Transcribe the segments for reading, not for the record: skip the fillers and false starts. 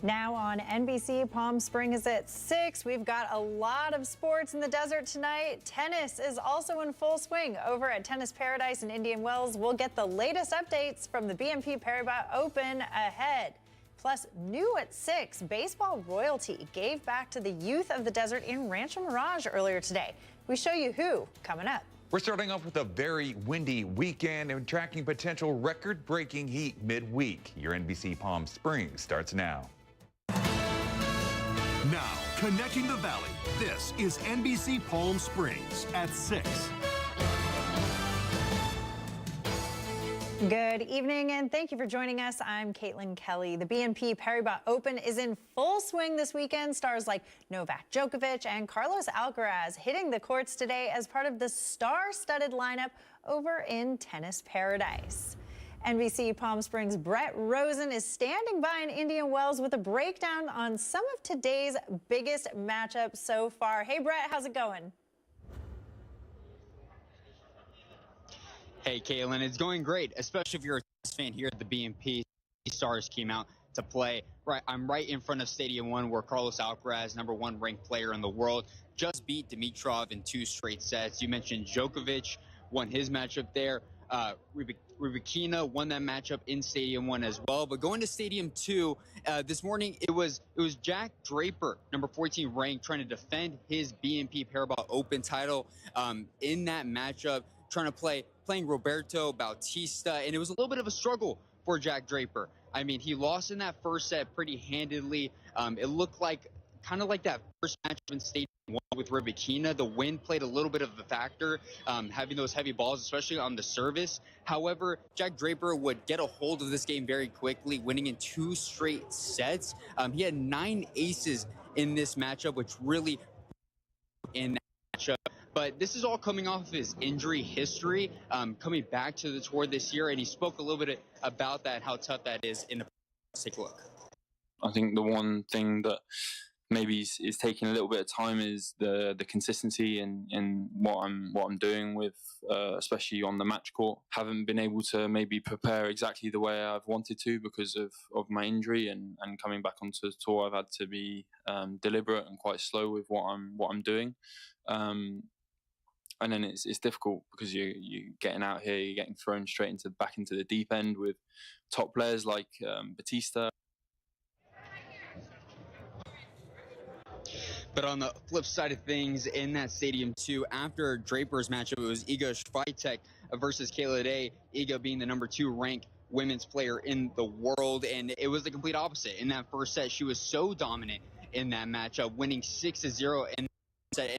Now on NBC Palm Springs at 6, we've got a lot of sports in the desert tonight. Tennis is also in full swing over at Tennis Paradise in Indian Wells. We'll get the latest updates from the BNP Paribas Open ahead. Plus, new at 6, baseball royalty gave back to the youth of the desert in Rancho Mirage earlier today. We show you who coming up. We're starting off with a very windy weekend and tracking potential record-breaking heat midweek. Your NBC Palm Springs starts now. Now, connecting the valley, this is NBC Palm Springs at 6. Good evening and thank you for joining us. I'm Caitlin Kelly. The BNP Paribas Open is in full swing this weekend. Stars like Novak Djokovic and Carlos Alcaraz hitting the courts today as part of the star-studded lineup over in Tennis Paradise. NBC Palm Springs' Brett Rosen is standing by in Indian Wells with a breakdown on some of today's biggest matchups so far. Hey, Brett, how's it going? Hey, Caitlin, it's going great, especially if you're a tennis fan here at the BNP. Stars came out to play. I'm right in front of Stadium 1 where Carlos Alcaraz, #1 ranked player in the world, just beat Dimitrov in 2 straight sets. You mentioned Djokovic won his matchup there. Rybakina won that matchup in Stadium 1 as well. But going to Stadium 2, this morning it was Jack Draper, #14 ranked, trying to defend his BNP Paribas Open title in that matchup, playing Roberto Bautista, and it was a little bit of a struggle for Jack Draper. I mean, he lost in that first set pretty handedly. It looked like kind of like that first matchup in Stadium 1 with Rybakina. The wind played a little bit of a factor, having those heavy balls, especially on the service. However, Jack Draper would get a hold of this game very quickly, winning in 2 straight sets. He had 9 aces in this matchup, which really in that matchup. But this is all coming off of his injury history, coming back to the tour this year, and he spoke a little bit about that, how tough that is. Let's take a look. I think the one thing that maybe is taking a little bit of time is the consistency in what I'm doing with, especially on the match court. Haven't been able to maybe prepare exactly the way I've wanted to because of my injury, and coming back onto the tour, I've had to be deliberate and quite slow with what I'm doing. And then it's difficult because you're getting out here, you're getting thrown straight back into the deep end with top players like Bautista. But on the flip side of things, in that Stadium 2, after Draper's matchup, it was Iga Swiatek versus Kayla Day, Iga being the #2 ranked women's player in the world, and it was the complete opposite. In that first set, she was so dominant in that matchup, winning 6-0 in that set.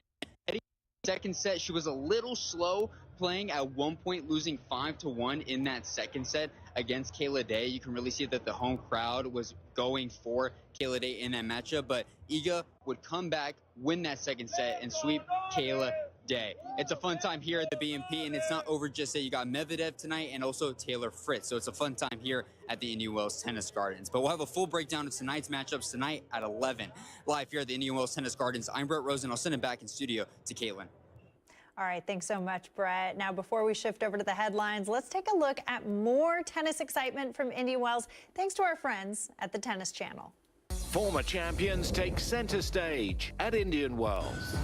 Second set, she was a little slow, playing at one point, losing 5-1 in that second set against Kayla Day. You can really see that the home crowd was going for Kayla Day in that matchup, but Iga would come back, win that second set, and sweep Kayla Day. It's a fun time here at the BNP, and it's not over just yet. You got Medvedev tonight and also Taylor Fritz, so it's a fun time here at the Indian Wells Tennis Gardens. But we'll have a full breakdown of tonight's matchups tonight at 11. Live here at the Indian Wells Tennis Gardens, I'm Brett Rosen. I'll send it back in studio to Caitlin. All right, thanks so much, Brett. Now, before we shift over to the headlines, let's take a look at more tennis excitement from Indian Wells, thanks to our friends at the Tennis Channel. Former champions take centre stage at Indian Wells.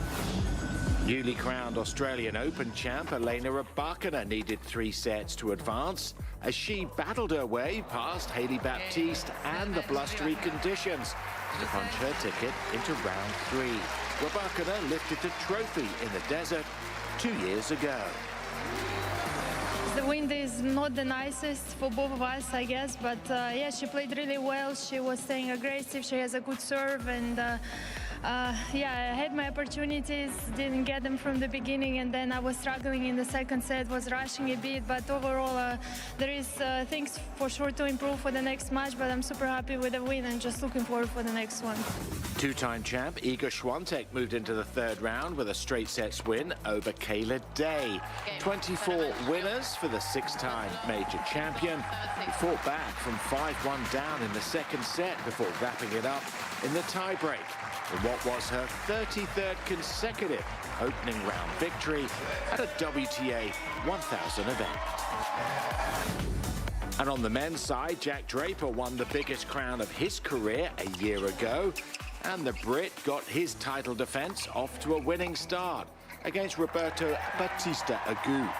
Newly crowned Australian Open champ Elena Rybakina needed 3 sets to advance as she battled her way past Hailey Baptiste and the blustery conditions to punch her ticket into round 3. Rybakina lifted the trophy in the desert 2 years ago. The wind is not the nicest for both of us, I guess, but yeah, she played really well. She was staying aggressive. She has a good serve, and yeah, I had my opportunities, didn't get them from the beginning, and then I was struggling in the second set, was rushing a bit, but overall there is things for sure to improve for the next match, but I'm super happy with the win and just looking forward for the next one. 2-time champ Iga Swiatek moved into the 3rd round with a straight sets win over Kayla Day. 24 winners for the 6-time major champion, who fought back from 5-1 down in the second set before wrapping it up in the tiebreak in what was her 33rd consecutive opening round victory at a WTA 1000 event. And on the men's side, Jack Draper won the biggest crown of his career a year ago. And the Brit got his title defence off to a winning start against Roberto Bautista Agut.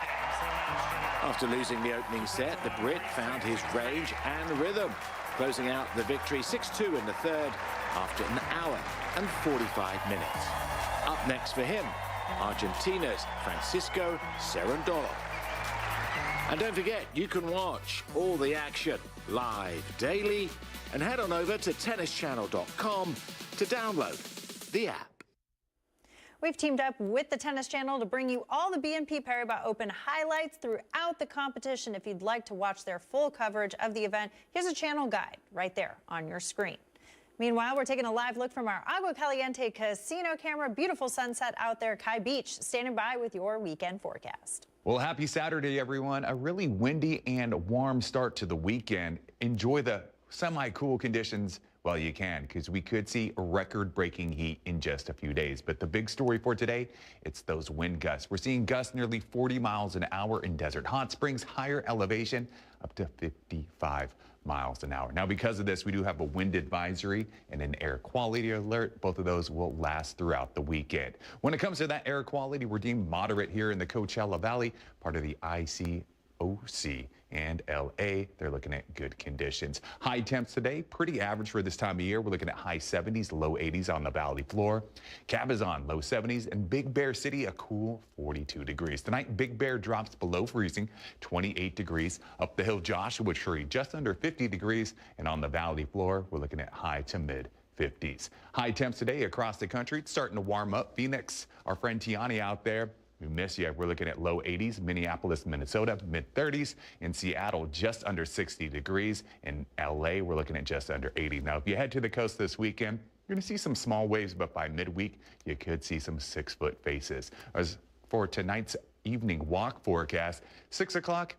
After losing the opening set, the Brit found his range and rhythm, closing out the victory 6-2 in the third after an hour and 45 minutes. Up next for him, Argentina's Francisco Cerundolo. And don't forget, you can watch all the action live daily and head on over to tennischannel.com to download the app. We've teamed up with the Tennis Channel to bring you all the BNP Paribas Open highlights throughout the competition. If you'd like to watch their full coverage of the event, here's a channel guide right there on your screen. Meanwhile, we're taking a live look from our Agua Caliente casino camera. Beautiful sunset out there, Kai Beach, standing by with your weekend forecast. Well, happy Saturday, everyone. A really windy and warm start to the weekend. Enjoy the semi-cool conditions while you can, because we could see record-breaking heat in just a few days. But the big story for today, it's those wind gusts. We're seeing gusts nearly 40 miles an hour in Desert Hot Springs, higher elevation up to 55 miles an hour. Now, because of this, we do have a wind advisory and an air quality alert. Both of those will last throughout the weekend. When it comes to that air quality, we're deemed moderate here in the Coachella Valley, part of the ICOC. And LA, they're looking at good conditions. High temps today, pretty average for this time of year. We're looking at high 70s, low 80s on the valley floor. Cabazon, low 70s, and Big Bear City, a cool 42 degrees. Tonight, Big Bear drops below freezing, 28 degrees. Up the hill, Joshua Tree, just under 50 degrees. And on the valley floor, we're looking at high to mid 50s. High temps today across the country. It's starting to warm up. Phoenix, our friend Tiani out there, we miss you. We're looking at low 80s. Minneapolis, Minnesota, mid 30s. In Seattle, just under 60 degrees. In LA, we're looking at just under 80. Now, if you head to the coast this weekend, you're going to see some small waves, but by midweek, you could see some 6-foot faces. As for tonight's evening walk forecast, 6 o'clock,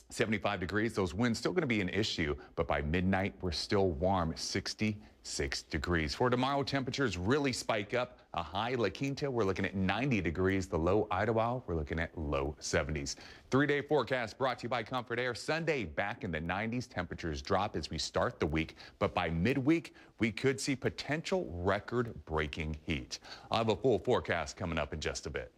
75 degrees. Those winds still going to be an issue, but by midnight, we're still warm, 66 degrees. For tomorrow, temperatures really spike up. A high La Quinta, we're looking at 90 degrees. The low Idaho, we're looking at low 70s. 3-day forecast brought to you by Comfort Air. Sunday, back in the 90s. Temperatures drop as we start the week, but by midweek, we could see potential record-breaking heat. I'll have a full forecast coming up in just a bit.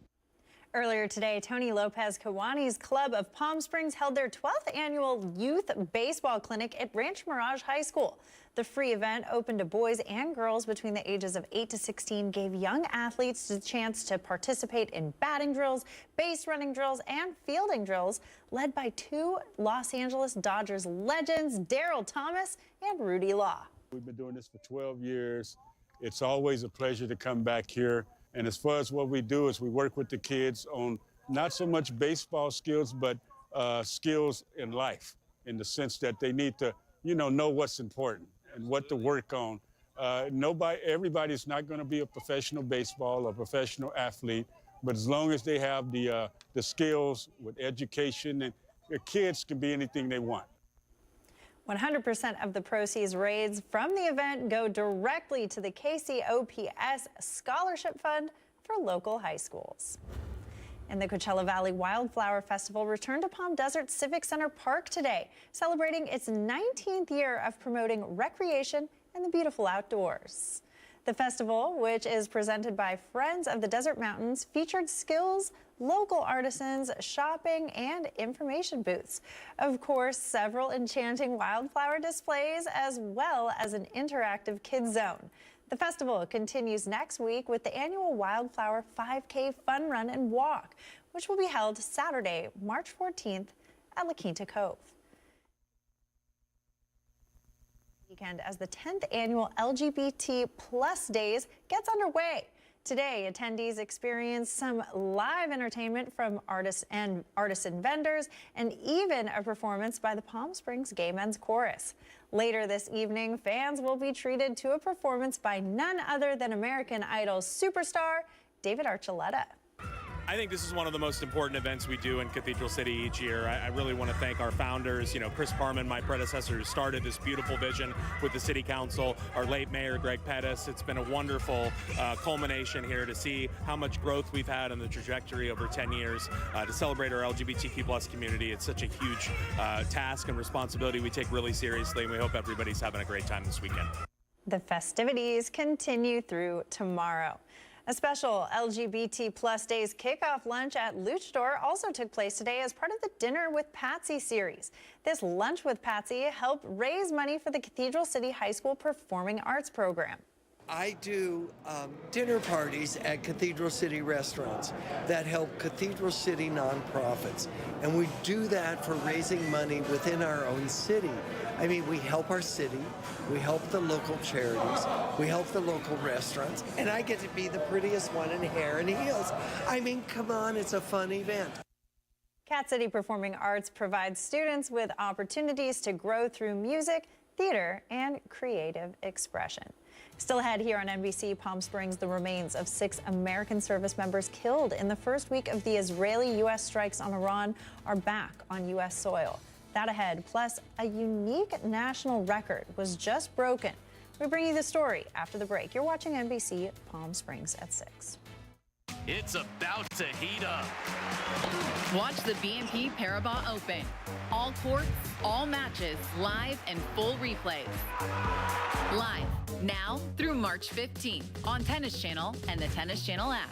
Earlier today, Tony Lopez Kiwani's Club of Palm Springs held their 12th annual youth baseball clinic at Ranch Mirage High School. The free event, open to boys and girls between the ages of 8 to 16, gave young athletes the chance to participate in batting drills, base running drills, and fielding drills, led by two Los Angeles Dodgers legends, Darryl Thomas and Rudy Law. We've been doing this for 12 years. It's always a pleasure to come back here. And as far as what we do is we work with the kids on not so much baseball skills, but skills in life, in the sense that they need to, know what's important and what to work on. Everybody's not going to be a professional baseball or professional athlete, but as long as they have the skills with education, and their kids can be anything they want. 100% of the proceeds raised from the event go directly to the KCOPS Scholarship Fund for local high schools. And the Coachella Valley Wildflower Festival returned to Palm Desert Civic Center Park today, celebrating its 19th year of promoting recreation and the beautiful outdoors. The festival, which is presented by Friends of the Desert Mountains, featured skills, local artisans, shopping, and information booths. Of course, several enchanting wildflower displays, as well as an interactive kids zone. The festival continues next week with the annual Wildflower 5K Fun Run and Walk, which will be held Saturday, March 14th at La Quinta Cove. Weekend as the 10th annual LGBT Plus Days gets underway. Today, attendees experience some live entertainment from artists and vendors, and even a performance by the Palm Springs Gay Men's Chorus. Later this evening, fans will be treated to a performance by none other than American Idol superstar David Archuleta. I think this is one of the most important events we do in Cathedral City each year. I really want to thank our founders, Chris Parman, my predecessor, who started this beautiful vision with the City Council, our late Mayor, Greg Pettis. It's been a wonderful culmination here to see how much growth we've had in the trajectory over 10 years to celebrate our LGBTQ plus community. It's such a huge task and responsibility we take really seriously, and we hope everybody's having a great time this weekend. The festivities continue through tomorrow. A special LGBT Plus Days kickoff lunch at Luchador also took place today as part of the Dinner with Patsy series. This Lunch with Patsy helped raise money for the Cathedral City High School Performing Arts Program. I do dinner parties at Cathedral City restaurants that help Cathedral City nonprofits. And we do that for raising money within our own city. I mean, we help our city, we help the local charities, we help the local restaurants, and I get to be the prettiest one in hair and heels. I mean, come on, it's a fun event. Cat City Performing Arts provides students with opportunities to grow through music, theater, and creative expression. Still ahead here on NBC Palm Springs, the remains of 6 American service members killed in the first week of the Israeli-U.S. strikes on Iran are back on U.S. soil. That ahead, plus a unique national record was just broken. We bring you the story after the break. You're watching NBC Palm Springs at 6. It's about to heat up. Watch the BNP Paribas Open. All courts, all matches, live and full replays. Live now through March 15th on Tennis Channel and the Tennis Channel app.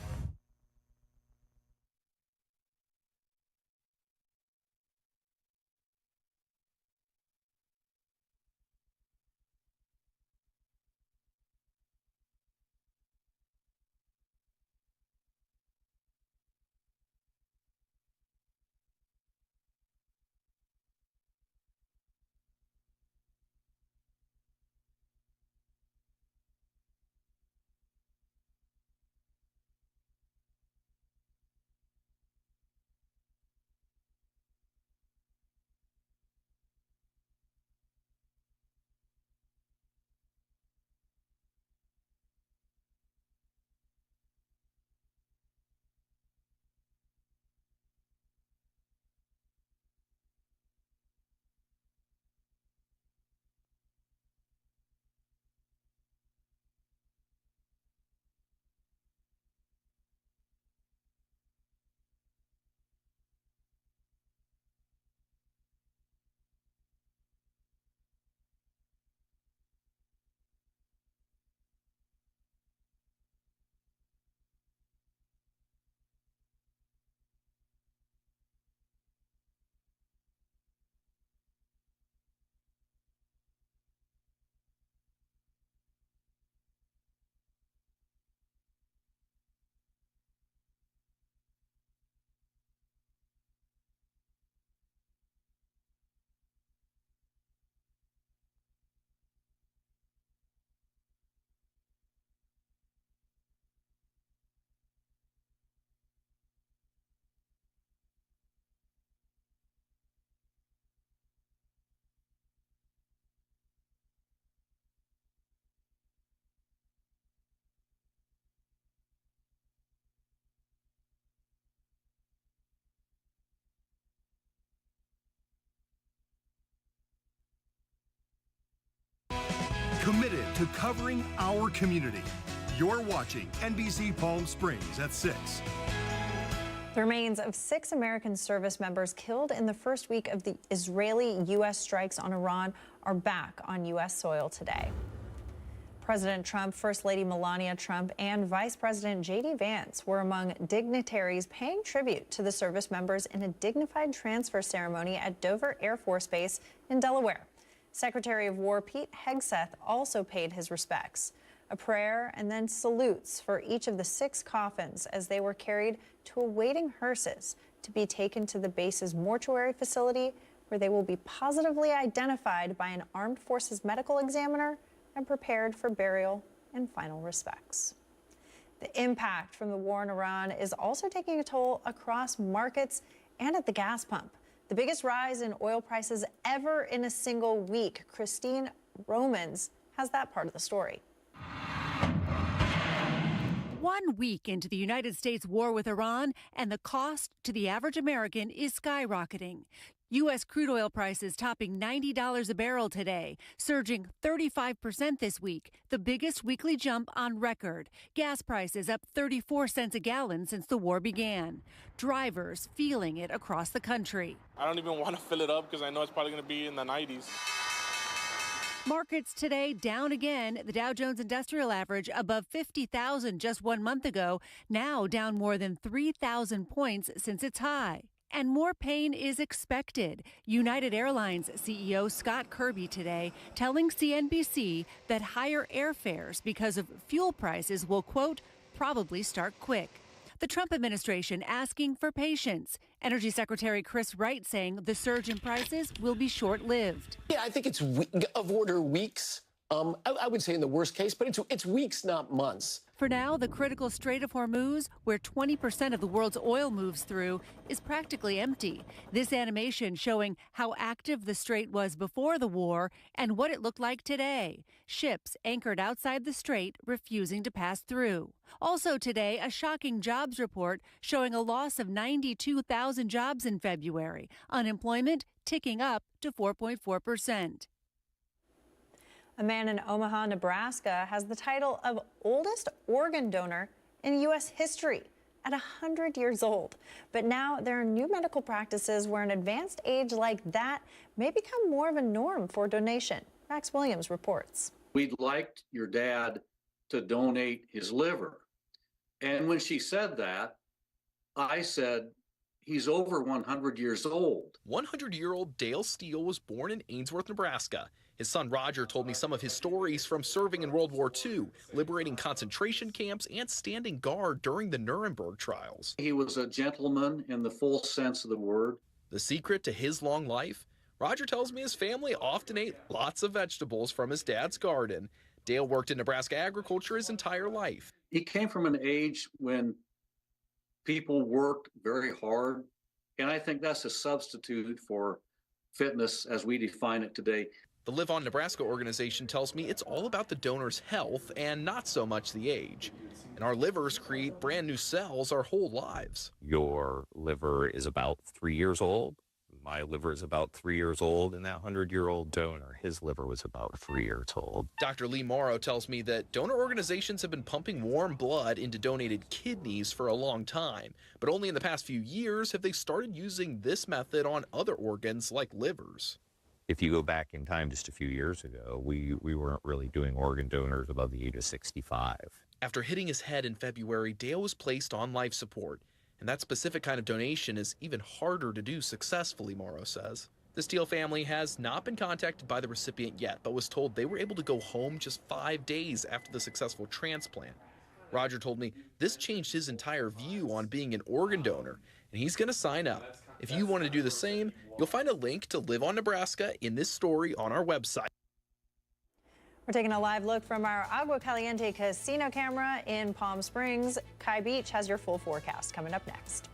Committed to covering our community. You're watching NBC Palm Springs at 6. The remains of 6 American service members killed in the first week of the Israeli-U.S. strikes on Iran are back on U.S. soil today. President Trump, First Lady Melania Trump, and Vice President J.D. Vance were among dignitaries paying tribute to the service members in a dignified transfer ceremony at Dover Air Force Base in Delaware. Secretary of War Pete Hegseth also paid his respects. A prayer and then salutes for each of the 6 coffins as they were carried to a waiting hearses to be taken to the base's mortuary facility, where they will be positively identified by an armed forces medical examiner and prepared for burial and final respects. The impact from the war in Iran is also taking a toll across markets and at the gas pump. The biggest rise in oil prices ever in a single week. Christine Romans has that part of the story. 1 week into the United States war with Iran, and the cost to the average American is skyrocketing. U.S. crude oil prices topping $90 a barrel today, surging 35% this week, the biggest weekly jump on record. Gas prices up 34 cents a gallon since the war began. Drivers feeling it across the country. I don't even want to fill it up because I know it's probably going to be in the 90s. Markets today down again. The Dow Jones Industrial Average above 50,000 just 1 month ago, now down more than 3,000 points since its high. And more pain is expected. United Airlines CEO Scott Kirby today telling CNBC that higher airfares because of fuel prices will, quote, probably start quick. The Trump administration asking for patience. Energy Secretary Chris Wright saying the surge in prices will be short-lived. Yeah, I think it's of order weeks. I would say in the worst case, but it's weeks, not months. For now, the critical Strait of Hormuz, where 20% of the world's oil moves through, is practically empty. This animation showing how active the strait was before the war and what it looked like today. Ships anchored outside the strait refusing to pass through. Also today, a shocking jobs report showing a loss of 92,000 jobs in February. Unemployment ticking up to 4.4%. A man in Omaha, Nebraska has the title of oldest organ donor in U.S. history at 100 years old. But now there are new medical practices where an advanced age like that may become more of a norm for donation. Max Williams reports. We'd liked your dad to donate his liver. And when she said that, I said, he's over 100 years old. 100-year-old Dale Steele was born in Ainsworth, Nebraska. His son Roger told me some of his stories from serving in World War II, liberating concentration camps, and standing guard during the Nuremberg trials. He was a gentleman in the full sense of the word. The secret to his long life? Roger tells me his family often ate lots of vegetables from his dad's garden. Dale worked in Nebraska agriculture his entire life. He came from an age when people worked very hard, and I think that's a substitute for fitness as we define it today. The Live On Nebraska organization tells me it's all about the donor's health and not so much the age. And our livers create brand new cells our whole lives. Your liver is about 3 years old. My liver is about 3 years old, and that 100-year-old donor, his liver was about 3 years old. Dr. Lee Morrow tells me that donor organizations have been pumping warm blood into donated kidneys for a long time, but only in the past few years have they started using this method on other organs like livers. If you go back in time just a few years ago, we weren't really doing organ donors above the age of 65. After hitting his head in February, Dale was placed on life support. And that specific kind of donation is even harder to do successfully, Morrow says. The Steele family has not been contacted by the recipient yet, but was told they were able to go home just 5 days after the successful transplant. Roger told me this changed his entire view on being an organ donor, and he's going to sign up. If you want to do the same, you'll find a link to Live on Nebraska in this story on our website. We're taking a live look from our Agua Caliente casino camera in Palm Springs. Kai Beach has your full forecast coming up next.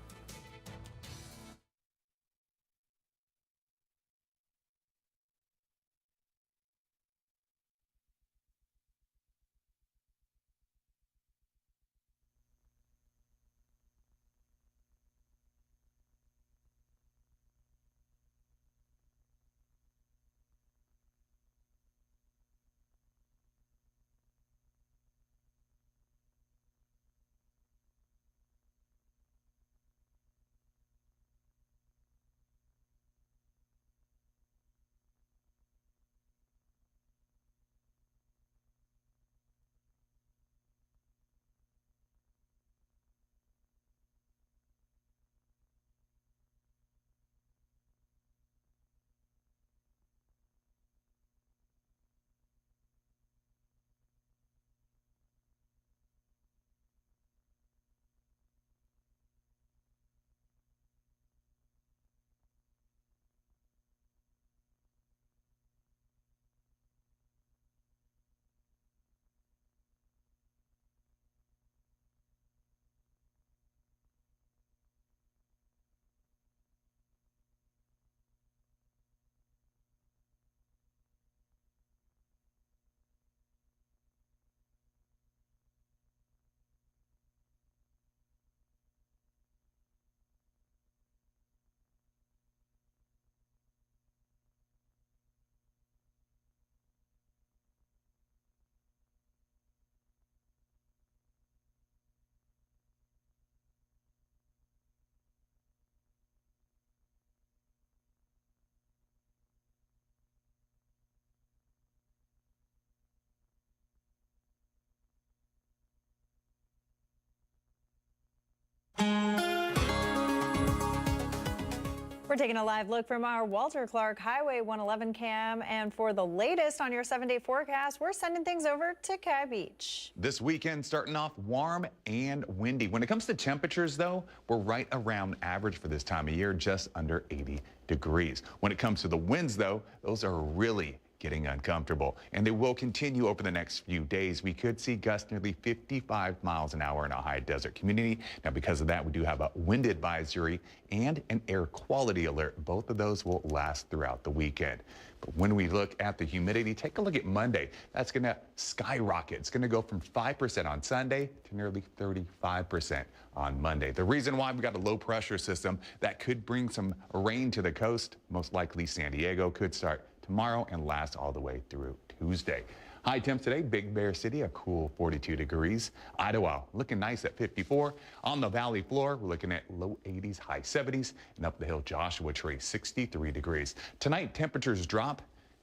taking a live look from our Walter Clark Highway 111 cam, and for the latest on your 7-day forecast, we're sending things over to Ky Beach. This weekend starting off warm and windy. When it comes to temperatures, though, we're right around average for this time of year, just under 80 degrees. When it comes to the winds, though, those are really getting uncomfortable, and they will continue over the next few days. We could see gusts nearly 55 miles an hour in a high desert community. Now, because of that, we do have a wind advisory and an air quality alert. Both of those will last throughout the weekend. But when we look at the humidity, take a look at Monday. That's going to skyrocket. It's going to go from 5% on Sunday to nearly 35% on Monday. The reason why we got a low pressure system that could bring some rain to the coast, most likely San Diego, could start tomorrow and last all the way through Tuesday. High temps today, Big Bear City, a cool 42 degrees. Idlewild looking nice at 54. On the valley floor, we're looking at low 80s, high 70s. And up the hill, Joshua Tree, 63 degrees. Tonight, temperatures drop.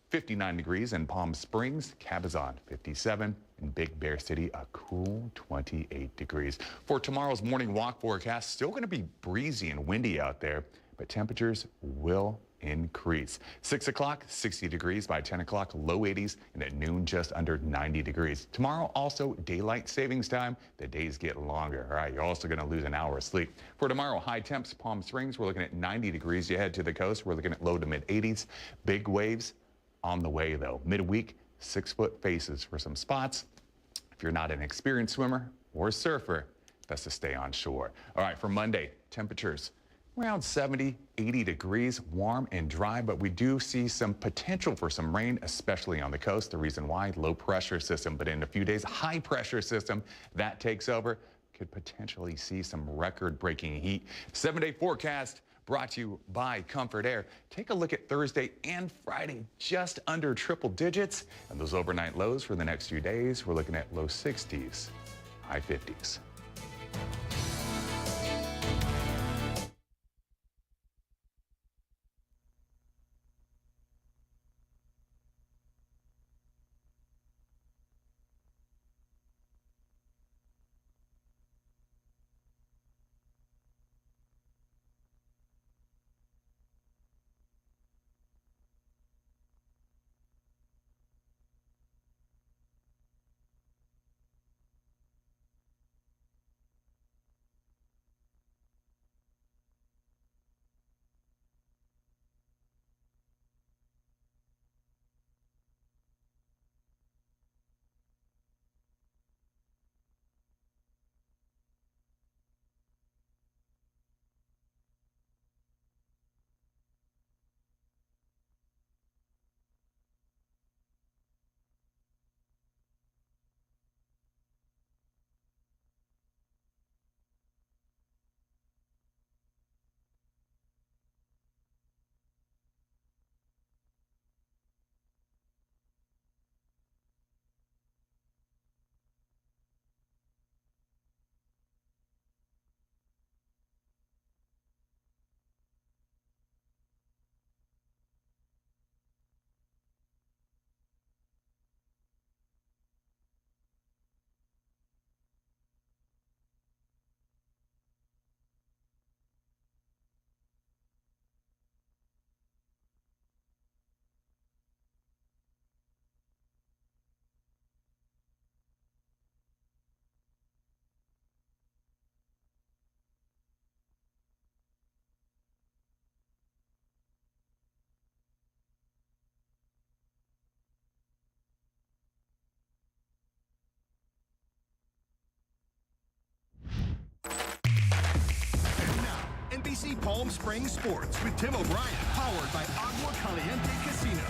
59 degrees in Palm Springs, Cabazon 57, and Big Bear City a cool 28 degrees. For tomorrow's morning walk forecast, still going to be breezy and windy out there, but temperatures will increase. 6 o'clock, 60 degrees. By 10 o'clock, low 80s, and at noon, just under 90 degrees. Tomorrow, also daylight savings time. The days get longer. All right, you're also going to lose an hour of sleep. For tomorrow, high temps, Palm Springs, we're looking at 90 degrees. You head to the coast, we're looking at low to mid 80s. Big waves on the way, though. Midweek, 6-foot faces for some spots. If you're not an experienced swimmer or surfer, best to stay on shore. All right, for Monday, temperatures around 70, 80 degrees, warm and dry, but we do see some potential for some rain, especially on the coast. The reason why, low pressure system, but in a few days, high pressure system that takes over. Could potentially see some record-breaking heat. 7-day forecast brought to you by Comfort Air. Take a look at Thursday and Friday, just under triple digits. And those overnight lows for the next few days, we're looking at low 60s, high 50s. NBC Palm Springs Sports with Tim O'Brien, powered by Agua Caliente Casino.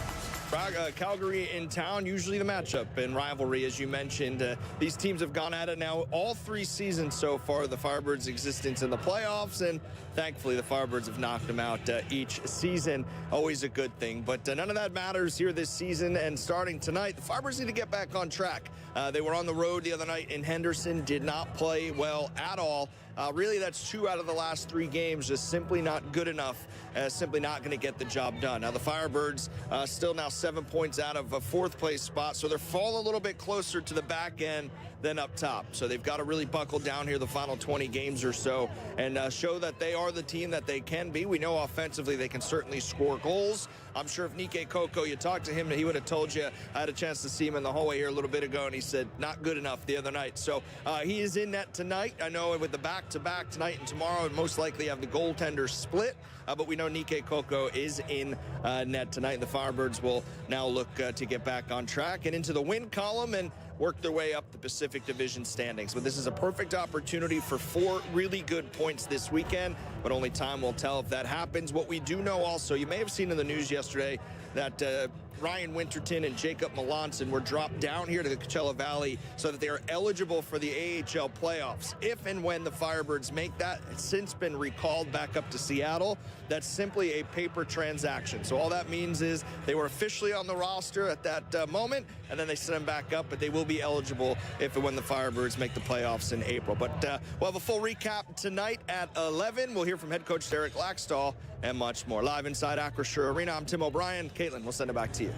Calgary in town, usually the matchup and rivalry, as you mentioned. These teams have gone at it now all 3 seasons so far, the Firebirds' existence in the playoffs, and thankfully the Firebirds have knocked them out each season. Always a good thing, but none of that matters here this season, and starting tonight, the Firebirds need to get back on track. They were on the road the other night in Henderson, did not play well at all. Really, that's 2 out of the last 3 games, just simply not good enough, simply not going to get the job done. Now, the Firebirds still now 7 points out of a 4th place spot, so they're falling a little bit closer to the back end than up top. So they've got to really buckle down here the final 20 games or so and show that they are the team that they can be. We know offensively they can certainly score goals. I'm sure if Nike Coco, you talked to him, he would have told you. I had a chance to see him in the hallway here a little bit ago, and he said not good enough the other night. So he is in net tonight. I know with the back-to-back tonight and tomorrow, and most likely have the goaltender split. But we know Nike Coco is in net tonight. The Firebirds will now look to get back on track and into the win column and work their way up the Pacific Division standings. But this is a perfect opportunity for 4 really good points this weekend, but only time will tell if that happens. What we do know also, you may have seen in the news yesterday that Ryan Winterton and Jacob Melanson were dropped down here to the Coachella Valley so that they are eligible for the AHL playoffs. If and when the Firebirds make that, it's since been recalled back up to Seattle. That's simply a paper transaction. So all that means is they were officially on the roster at that moment, and then they sent them back up, but they will be eligible if and when the Firebirds make the playoffs in April. But we'll have a full recap tonight at 11. We'll hear from head coach Derek Laxdal and much more. Live inside Acrisure Arena, I'm Tim O'Brien. Caitlin, we'll send it back to you.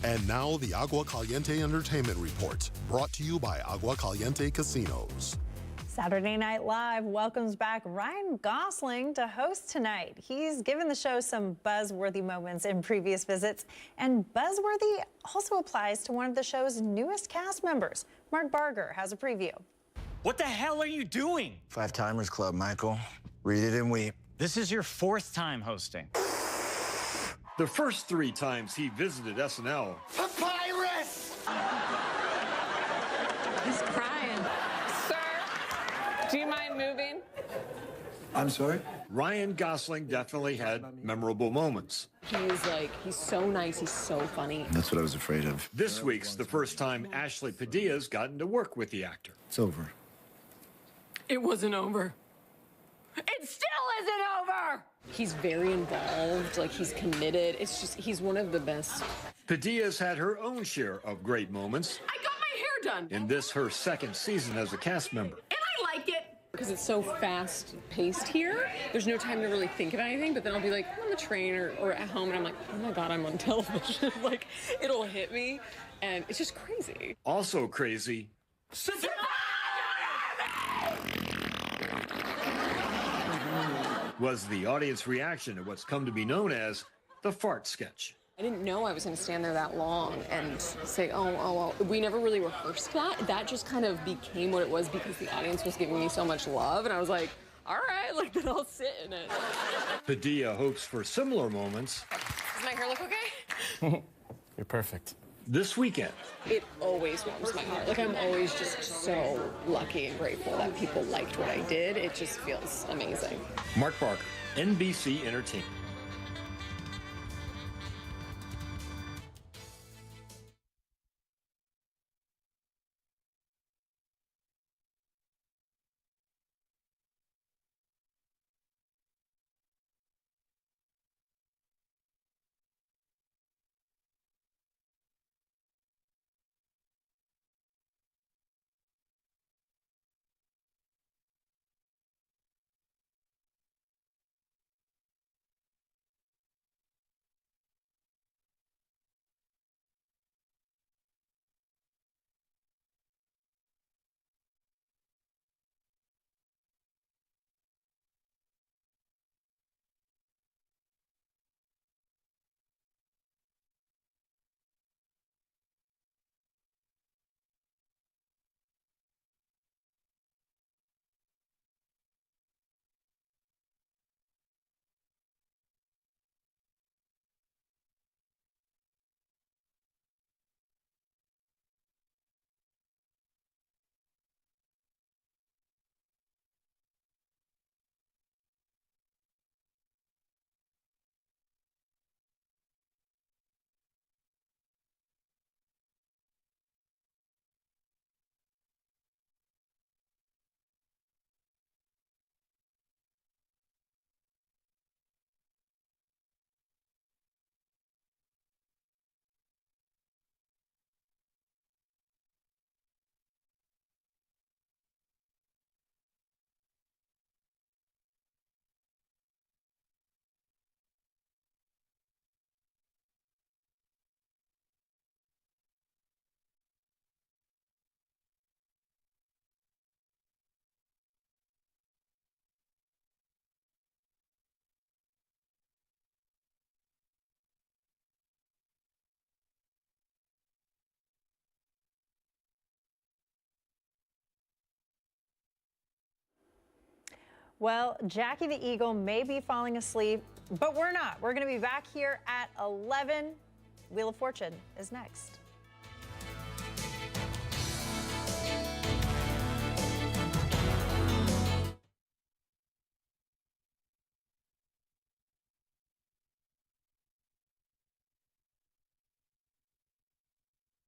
And now the Agua Caliente Entertainment Report, brought to you by Agua Caliente Casinos. Saturday Night Live welcomes back Ryan Gosling to host tonight. He's given the show some buzzworthy moments in previous visits, and buzzworthy also applies to one of the show's newest cast members. Mark Barger has a preview. What the hell are you doing? 5 Timers Club, Michael. Read it and weep. This is your 4th time hosting. The first 3 times he visited SNL. Papyrus! He's crying. Sir, do you mind moving? I'm sorry? Ryan Gosling definitely had memorable moments. He's so nice, he's so funny. That's what I was afraid of. This week's the first time Ashley Padilla's gotten to work with the actor. It's over. It wasn't over. It still isn't over! He's very involved, he's committed. It's just, he's one of the best. Padilla's had her own share of great moments. I got my hair done! In this, her 2nd season as a cast member. And I like it! Because it's so fast-paced here, there's no time to really think of anything, but then I'll be like on the train or at home, and I'm like, oh my God, I'm on television. It'll hit me, and it's just crazy. Also crazy. Was the audience reaction to what's come to be known as the fart sketch. I didn't know I was going to stand there that long and say, oh. We never really rehearsed that. That just kind of became what it was because the audience was giving me so much love. And I was like, all right, then I'll sit in it. Padilla hopes for similar moments. Does my hair look okay? You're perfect. This weekend. It always warms my heart. I'm always just so lucky and grateful that people liked what I did. It just feels amazing. Mark Barker, NBC Entertainment. Well, Jackie the Eagle may be falling asleep, but we're not. We're going to be back here at 11. Wheel of Fortune is next.